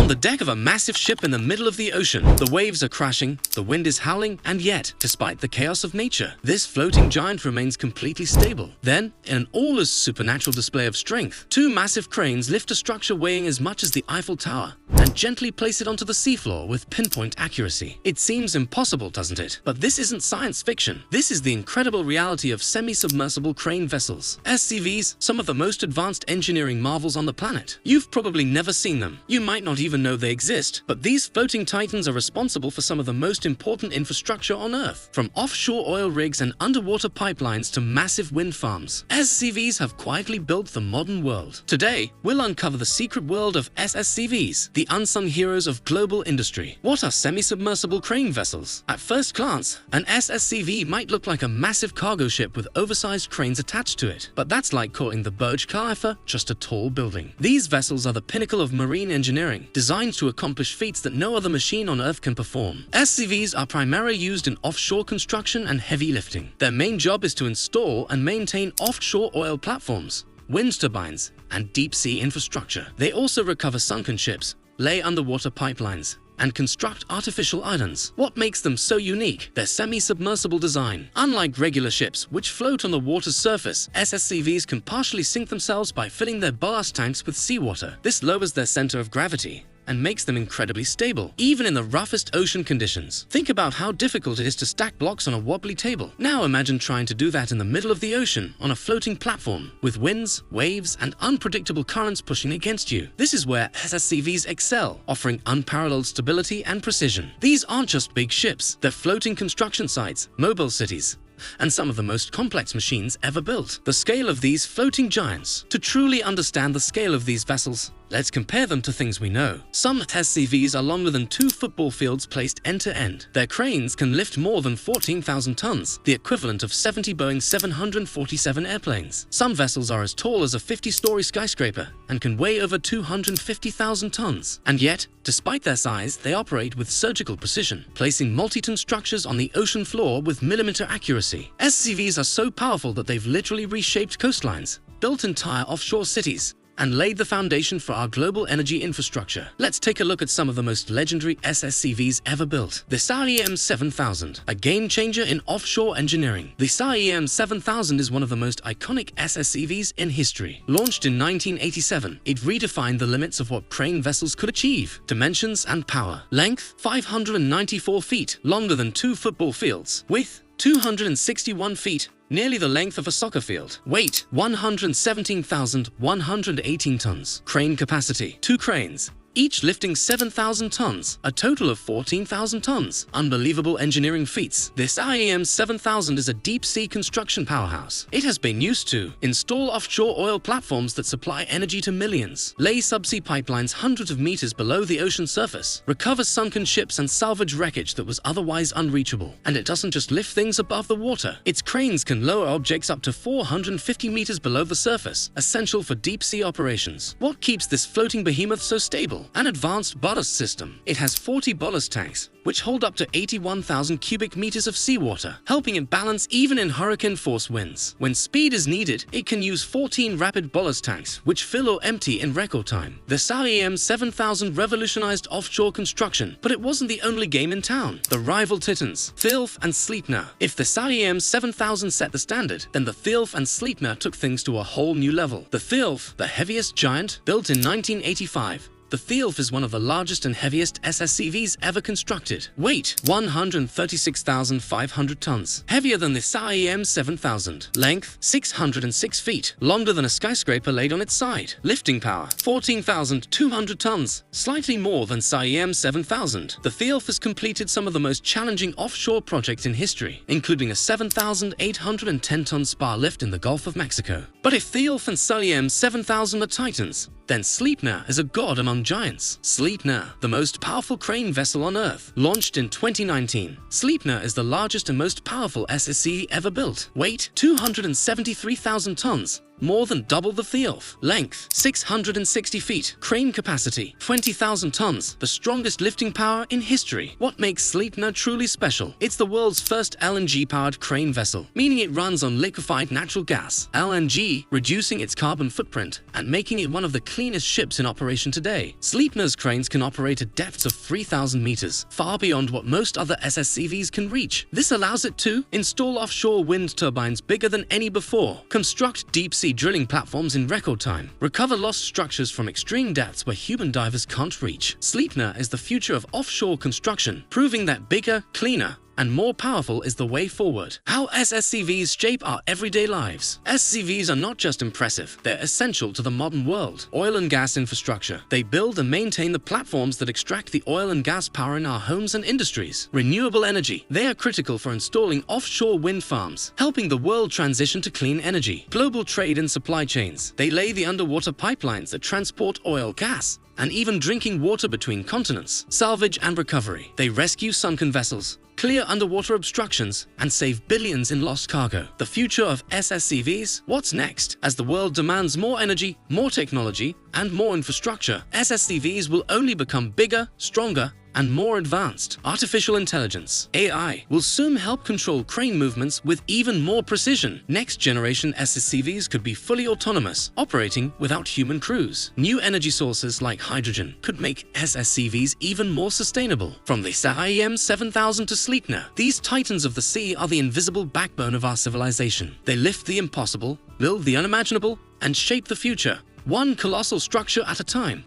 on the deck of a massive ship in the middle of the ocean. The waves are crashing, the wind is howling, and yet, despite the chaos of nature, this floating giant remains completely stable. Then, in an almost supernatural display of strength, two massive cranes lift a structure weighing as much as the Eiffel Tower and gently place it onto the seafloor with pinpoint accuracy. It seems impossible, doesn't it? But this isn't science fiction. This is the incredible reality of semi-submersible crane vessels. SCVs, some of the most advanced engineering marvels on the planet. You've probably never seen them. You might not even know they exist, but these floating titans are responsible for some of the most important infrastructure on Earth. From offshore oil rigs and underwater pipelines to massive wind farms, SCVs have quietly built the modern world. Today, we'll uncover the secret world of SSCVs, the unsung heroes of global industry. What are semi-submersible crane vessels? At first glance, an SSCV might look like a massive cargo ship with oversized cranes attached to it, but that's like calling the Burj Khalifa just a tall building. These vessels are the pinnacle of marine engineering, designed to accomplish feats that no other machine on Earth can perform. SCVs are primarily used in offshore construction and heavy lifting. Their main job is to install and maintain offshore oil platforms, wind turbines, and deep-sea infrastructure. They also recover sunken ships, lay underwater pipelines, and construct artificial islands. What makes them so unique? Their semi-submersible design. Unlike regular ships, which float on the water's surface, SSCVs can partially sink themselves by filling their ballast tanks with seawater. This lowers their center of gravity and makes them incredibly stable, even in the roughest ocean conditions. Think about how difficult it is to stack blocks on a wobbly table. Now imagine trying to do that in the middle of the ocean, on a floating platform, with winds, waves, and unpredictable currents pushing against you. This is where SSCVs excel, offering unparalleled stability and precision. These aren't just big ships, they're floating construction sites, mobile cities, and some of the most complex machines ever built. The scale of these floating giants. To truly understand the scale of these vessels, let's compare them to things we know. Some SCVs are longer than 2 football fields placed end to end. Their cranes can lift more than 14,000 tons, the equivalent of 70 Boeing 747 airplanes. Some vessels are as tall as a 50-story skyscraper and can weigh over 250,000 tons. And yet, despite their size, they operate with surgical precision, placing multi-ton structures on the ocean floor with millimeter accuracy. SCVs are so powerful that they've literally reshaped coastlines, built entire offshore cities, and laid the foundation for our global energy infrastructure. Let's take a look at some of the most legendary SSCVs ever built. The Saipem 7000, a game-changer in offshore engineering. The Saipem 7000 is one of the most iconic SSCVs in history. Launched in 1987, it redefined the limits of what crane vessels could achieve. Dimensions and power. Length, 594 feet, longer than 2 football fields. Width, 261 feet, nearly the length of a soccer field. Weight, 117,118 tons. Crane capacity, 2 cranes, each lifting 7,000 tons, a total of 14,000 tons. Unbelievable engineering feats. This Saipem 7000 is a deep-sea construction powerhouse. It has been used to install offshore oil platforms that supply energy to millions, lay subsea pipelines hundreds of meters below the ocean surface, recover sunken ships and salvage wreckage that was otherwise unreachable. And it doesn't just lift things above the water. Its cranes can lower objects up to 450 meters below the surface, essential for deep-sea operations. What keeps this floating behemoth so stable? An advanced ballast system. It has 40 ballast tanks, which hold up to 81,000 cubic meters of seawater, helping it balance even in hurricane-force winds. When speed is needed, it can use 14 rapid ballast tanks, which fill or empty in record time. The Saipem 7000 revolutionized offshore construction, but it wasn't the only game in town. The rival titans, Thialf and Sleipnir. If the Saipem 7000 set the standard, then the Thialf and Sleipnir took things to a whole new level. The Thialf, the heaviest giant, built in 1985, the Thialf is one of the largest and heaviest SSCVs ever constructed. Weight, 136,500 tons. Heavier than the Saipem 7000. Length, 606 feet. Longer than a skyscraper laid on its side. Lifting power, 14,200 tons. Slightly more than Saipem 7000. The Thialf has completed some of the most challenging offshore projects in history, including a 7,810-ton spar lift in the Gulf of Mexico. But if Thialf and Saipem 7000 are titans, then Sleipnir is a god among giants. Sleipnir, the most powerful crane vessel on Earth, launched in 2019. Sleipnir is the largest and most powerful SSCV ever built. Weight, 273,000 tons. more than double the Thialf. Length, 660 feet. Crane capacity, 20,000 tons. The strongest lifting power in history. What makes Sleipnir truly special? It's the world's first LNG-powered crane vessel, meaning it runs on liquefied natural gas, LNG, reducing its carbon footprint and making it one of the cleanest ships in operation today. Sleipnir's cranes can operate at depths of 3,000 meters, far beyond what most other SSCVs can reach. This allows it to install offshore wind turbines bigger than any before, construct deep-sea drilling platforms in record time, recover lost structures from extreme depths where human divers can't reach. Sleipnir is the future of offshore construction, proving that bigger, cleaner, and more powerful is the way forward. How SSCVs shape our everyday lives. SSCVs are not just impressive, they're essential to the modern world. Oil and gas infrastructure. They build and maintain the platforms that extract the oil and gas power in our homes and industries. Renewable energy. They are critical for installing offshore wind farms, helping the world transition to clean energy. Global trade and supply chains. They lay the underwater pipelines that transport oil, gas, and even drinking water between continents. Salvage and recovery. They rescue sunken vessels, clear underwater obstructions, and save billions in lost cargo. The future of SSCVs? What's next? As the world demands more energy, more technology, and more infrastructure, SSCVs will only become bigger, stronger, and more advanced. Artificial intelligence, AI, will soon help control crane movements with even more precision. Next-generation SSCVs could be fully autonomous, operating without human crews. New energy sources like hydrogen could make SSCVs even more sustainable. From the Saipem 7000 to Sleipnir, these titans of the sea are the invisible backbone of our civilization. They lift the impossible, build the unimaginable, and shape the future, one colossal structure at a time.